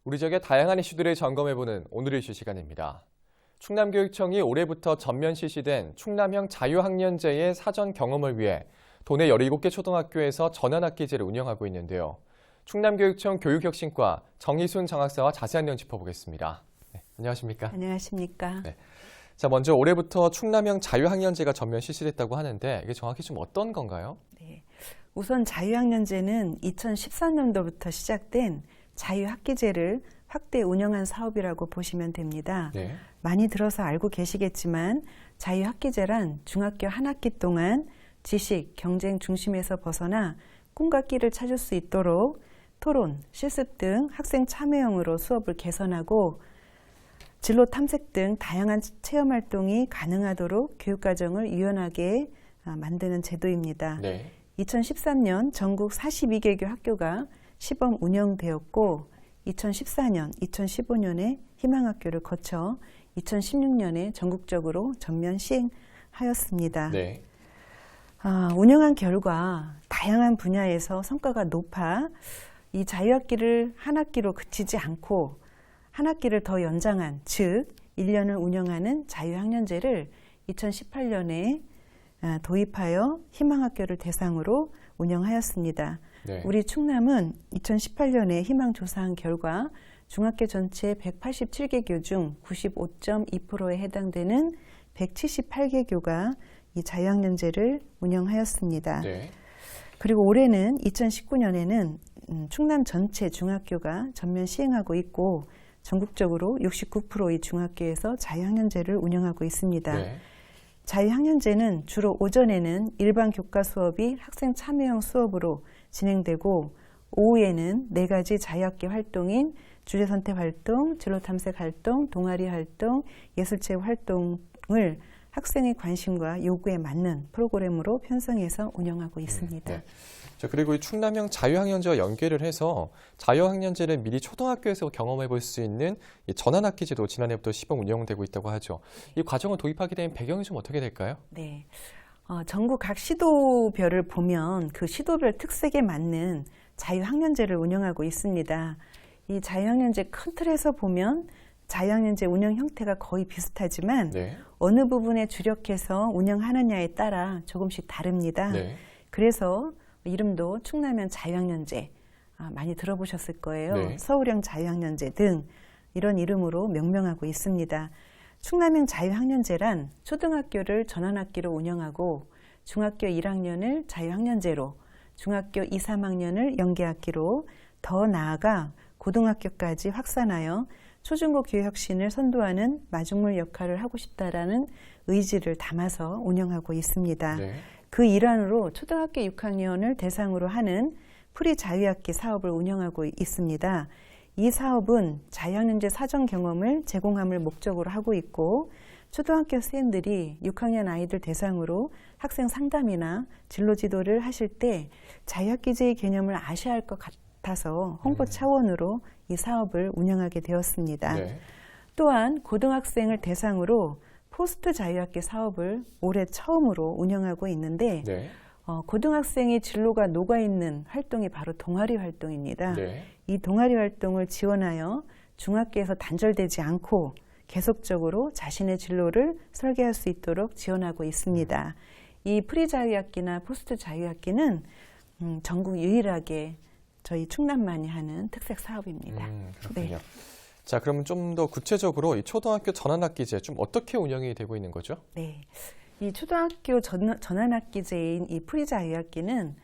우리 지역의 다양한 이슈들을 점검해보는 오늘의 이슈 시간입니다. 충남교육청이 올해부터 전면 실시된 충남형 자유학년제의 사전 경험을 위해 도내 17개 초등학교에서 전환학기제를 운영하고 있는데요. 충남교육청 교육혁신과 정희순 장학사와 자세한 내용 짚어보겠습니다. 네, 안녕하십니까? 안녕하십니까? 네. 자, 먼저 올해부터 충남형 자유학년제가 전면 실시됐다고 하는데 이게 정확히 좀 어떤 건가요? 네. 우선 자유학년제는 2014년도부터 시작된 자유학기제를 확대 운영한 사업이라고 보시면 됩니다. 네. 많이 들어서 알고 계시겠지만 자유학기제란 중학교 한 학기 동안 지식, 경쟁 중심에서 벗어나 꿈과 끼를 찾을 수 있도록 토론, 실습 등 학생 참여형으로 수업을 개선하고 진로 탐색 등 다양한 체험 활동이 가능하도록 교육과정을 유연하게 만드는 제도입니다. 네. 2013년 전국 42개교 학교가 시범 운영되었고 2014년, 2015년에 희망학교를 거쳐 2016년에 전국적으로 전면 시행하였습니다. 네. 운영한 결과 다양한 분야에서 성과가 높아 이 자유학기를 한 학기로 그치지 않고 한 학기를 더 연장한, 즉 1년을 운영하는 자유학년제를 2018년에 도입하여 희망학교를 대상으로 운영하였습니다. 네. 우리 충남은 2018년에 희망조사한 결과 중학교 전체 187개교 중 95.2%에 해당되는 178개교가 이 자유학년제를 운영하였습니다. 네. 그리고 올해는 2019년에는 충남 전체 중학교가 전면 시행하고 있고 전국적으로 69%의 중학교에서 자유학년제를 운영하고 있습니다. 네. 자유학년제는 주로 오전에는 일반 교과 수업이 학생 참여형 수업으로 진행되고 오후에는 4가지 자유학기 활동인 주제선택 활동, 진로탐색 활동, 동아리 활동, 예술체육 활동을 학생의 관심과 요구에 맞는 프로그램으로 편성해서 운영하고 있습니다. 네. 자, 그리고 이 충남형 자유학년제와 연계를 해서 자유학년제를 미리 초등학교에서 경험해 볼 수 있는 이 전환학기제도 지난해부터 시범 운영되고 있다고 하죠. 이 과정을 도입하게 된 배경이 좀 어떻게 될까요? 네. 전국 각 시도별을 보면 그 시도별 특색에 맞는 자유학년제를 운영하고 있습니다. 이 자유학년제 큰 틀에서 보면 자유학년제 운영 형태가 거의 비슷하지만 네. 어느 부분에 주력해서 운영하느냐에 따라 조금씩 다릅니다. 네. 그래서 이름도 충남형 자유학년제 많이 들어보셨을 거예요. 네. 서울형 자유학년제 등 이런 이름으로 명명하고 있습니다. 충남형 자유학년제란 초등학교를 전환학기로 운영하고 중학교 1학년을 자유학년제로, 중학교 2, 3학년을 연계학기로, 더 나아가 고등학교까지 확산하여 초중고 교육혁신을 선도하는 마중물 역할을 하고 싶다라는 의지를 담아서 운영하고 있습니다. 네. 그 일환으로 초등학교 6학년을 대상으로 하는 프리자유학기 사업을 운영하고 있습니다. 이 사업은 자유학년제 사전 경험을 제공함을 목적으로 하고 있고 초등학교 선생님들이 6학년 아이들 대상으로 학생 상담이나 진로 지도를 하실 때 자유학기제의 개념을 아셔야 할 것 같아서 홍보 차원으로 이 사업을 운영하게 되었습니다. 네. 또한 고등학생을 대상으로 포스트 자유학기 사업을 올해 처음으로 운영하고 있는데 네. 고등학생의 진로가 녹아있는 활동이 바로 동아리 활동입니다. 네. 이 동아리 활동을 지원하여 중학교에서 단절되지 않고 계속적으로 자신의 진로를 설계할 수 있도록 지원하고 있습니다. 이 프리자유학기나 포스트 자유학기는 전국 유일하게 저희 충남만이 하는 특색 사업입니다. 그렇군요. 네. 자, 그러면 좀 더 구체적으로 이 초등학교 전환학기제 좀 어떻게 운영이 되고 있는 거죠? 네. 이 초등학교 전환학기제인 이 프리자유학기는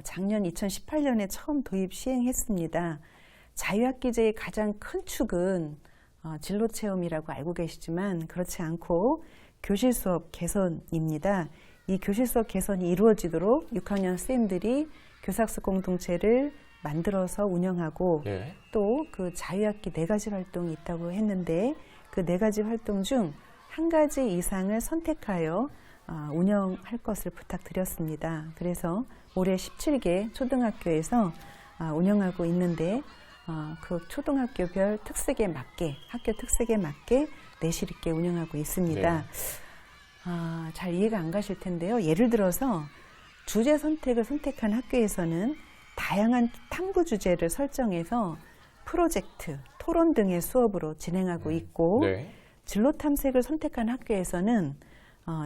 작년 2018년에 처음 도입 시행했습니다. 자유학기제의 가장 큰 축은 진로체험이라고 알고 계시지만 그렇지 않고 교실 수업 개선입니다. 이 교실 수업 개선이 이루어지도록 6학년 선생님들이 교사학습 공동체를 만들어서 운영하고 네. 또 그 자유학기 4가지 활동이 있다고 했는데 그 4가지 활동 중 한 가지 이상을 선택하여 운영할 것을 부탁드렸습니다. 그래서 올해 17개 초등학교에서 운영하고 있는데 그 초등학교별 특색에 맞게 학교 특색에 맞게 내실 있게 운영하고 있습니다. 네. 잘 이해가 안 가실 텐데요. 예를 들어서 주제 선택을 선택한 학교에서는 다양한 탐구 주제를 설정해서 프로젝트, 토론 등의 수업으로 진행하고 있고 네. 진로 탐색을 선택한 학교에서는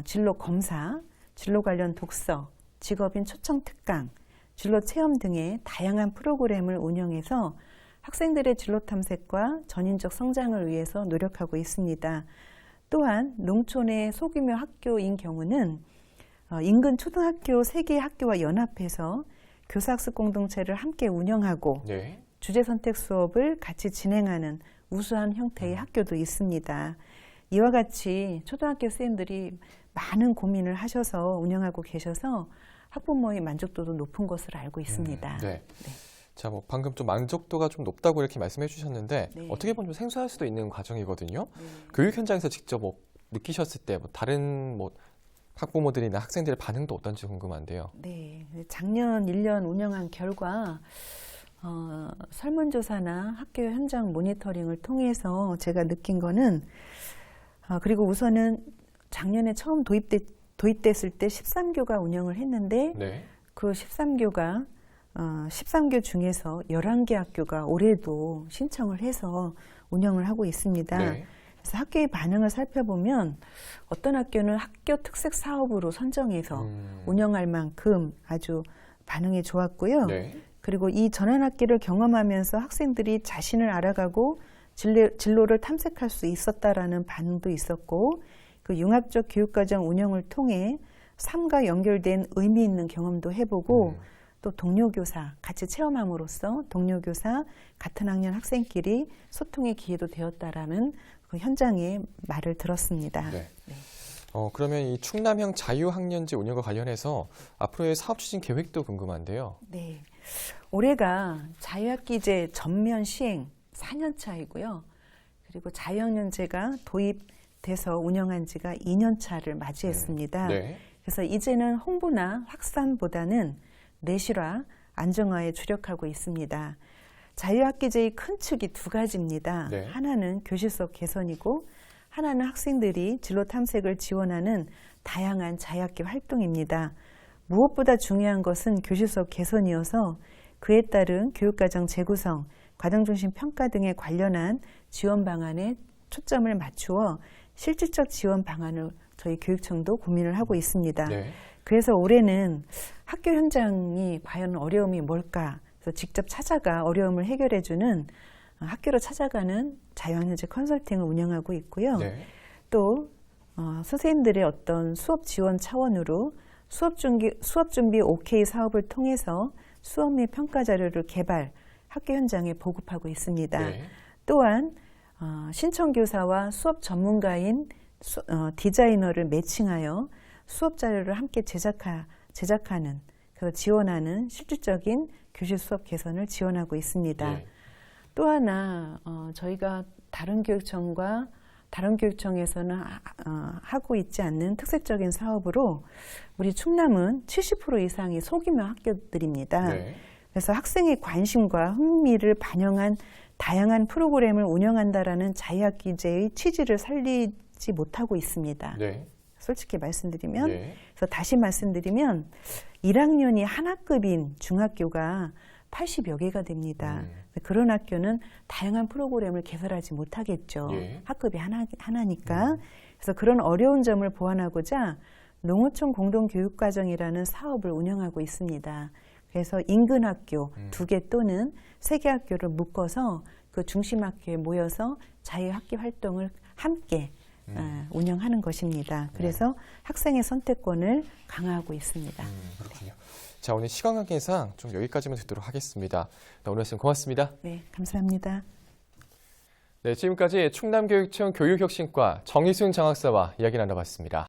진로 검사, 진로 관련 독서, 직업인 초청 특강, 진로 체험 등의 다양한 프로그램을 운영해서 학생들의 진로 탐색과 전인적 성장을 위해서 노력하고 있습니다. 또한 농촌의 소규모 학교인 경우는 인근 초등학교 3개 학교와 연합해서 교사학습 공동체를 함께 운영하고 네. 주제 선택 수업을 같이 진행하는 우수한 형태의 학교도 있습니다. 이와 같이 초등학교 선생님들이 많은 고민을 하셔서 운영하고 계셔서 학부모의 만족도도 높은 것으로 알고 있습니다. 네. 자, 뭐 방금 좀 만족도가 좀 높다고 이렇게 말씀해 주셨는데 네. 어떻게 보면 좀 생소할 수도 있는 과정이거든요. 네. 교육 현장에서 직접 뭐 느끼셨을 때 뭐 다른 뭐 학부모들이나 학생들의 반응도 어떤지 궁금한데요. 네, 작년 1년 운영한 결과 설문조사나 학교 현장 모니터링을 통해서 제가 느낀 거는 그리고 우선은 작년에 처음 도입됐을 때 13교가 운영을 했는데 네. 그 13교가 13교 중에서 11개 학교가 올해도 신청을 해서 운영을 하고 있습니다. 네. 그래서 학교의 반응을 살펴보면 어떤 학교는 학교 특색 사업으로 선정해서 운영할 만큼 아주 반응이 좋았고요. 네. 그리고 이 전환학기를 경험하면서 학생들이 자신을 알아가고 진로를 탐색할 수 있었다라는 반응도 있었고 그 융합적 교육과정 운영을 통해 삶과 연결된 의미 있는 경험도 해보고 또 동료교사 같이 체험함으로써 동료교사 같은 학년 학생끼리 소통의 기회도 되었다라는 그 현장의 말을 들었습니다. 네. 네. 그러면 이 충남형 자유학년제 운영과 관련해서 앞으로의 사업 추진 계획도 궁금한데요. 네. 올해가 자유학기제 전면 시행 4년 차이고요. 그리고 자유학년제가 도입돼서 운영한 지가 2년 차를 맞이했습니다. 네. 그래서 이제는 홍보나 확산보다는 내실화, 안정화에 주력하고 있습니다. 자유학기제의 큰 축이 2가지입니다. 네. 하나는 교실 속 개선이고 하나는 학생들이 진로 탐색을 지원하는 다양한 자유학기 활동입니다. 무엇보다 중요한 것은 교실 속 개선이어서 그에 따른 교육과정 재구성, 과정중심 평가 등에 관련한 지원 방안에 초점을 맞추어 실질적 지원 방안을 저희 교육청도 고민을 하고 있습니다. 네. 그래서 올해는 학교 현장이 과연 어려움이 뭘까? 그래서 직접 찾아가 어려움을 해결해주는 학교로 찾아가는 자유학년제 컨설팅을 운영하고 있고요. 네. 또 선생님들의 어떤 수업 지원 차원으로 수업 준비 OK 사업을 통해서 수업 및 평가 자료를 개발, 학교 현장에 보급하고 있습니다. 네. 또한 신청교사와 수업 전문가인 디자이너를 매칭하여 수업 자료를 함께 제작하는, 지원하는 실질적인 교실 수업 개선을 지원하고 있습니다. 네. 또 하나 저희가 다른 교육청에서는 하고 있지 않는 특색적인 사업으로 우리 충남은 70% 이상이 소규모 학교들입니다. 네. 그래서 학생의 관심과 흥미를 반영한 다양한 프로그램을 운영한다라는 자유학기제의 취지를 살리지 못하고 있습니다. 네. 솔직히 말씀드리면, 네. 그래서 다시 말씀드리면 1학년이 한 학급인 중학교가 80여 개가 됩니다. 그런 학교는 다양한 프로그램을 개설하지 못하겠죠. 예. 학급이 하나니까. 그래서 그런 어려운 점을 보완하고자 농어촌 공동교육과정이라는 사업을 운영하고 있습니다. 그래서 인근 학교 2개 또는 3개 학교를 묶어서 그 중심 학교에 모여서 자유학기 활동을 함께 운영하는 것입니다. 그래서 학생의 선택권을 강화하고 있습니다. 그렇군요. 자, 오늘 시간 관계상 좀 여기까지만 듣도록 하겠습니다. 오늘 말씀 고맙습니다. 네, 감사합니다. 네, 지금까지 충남교육청 교육혁신과 정희순 장학사와 이야기 나눠봤습니다.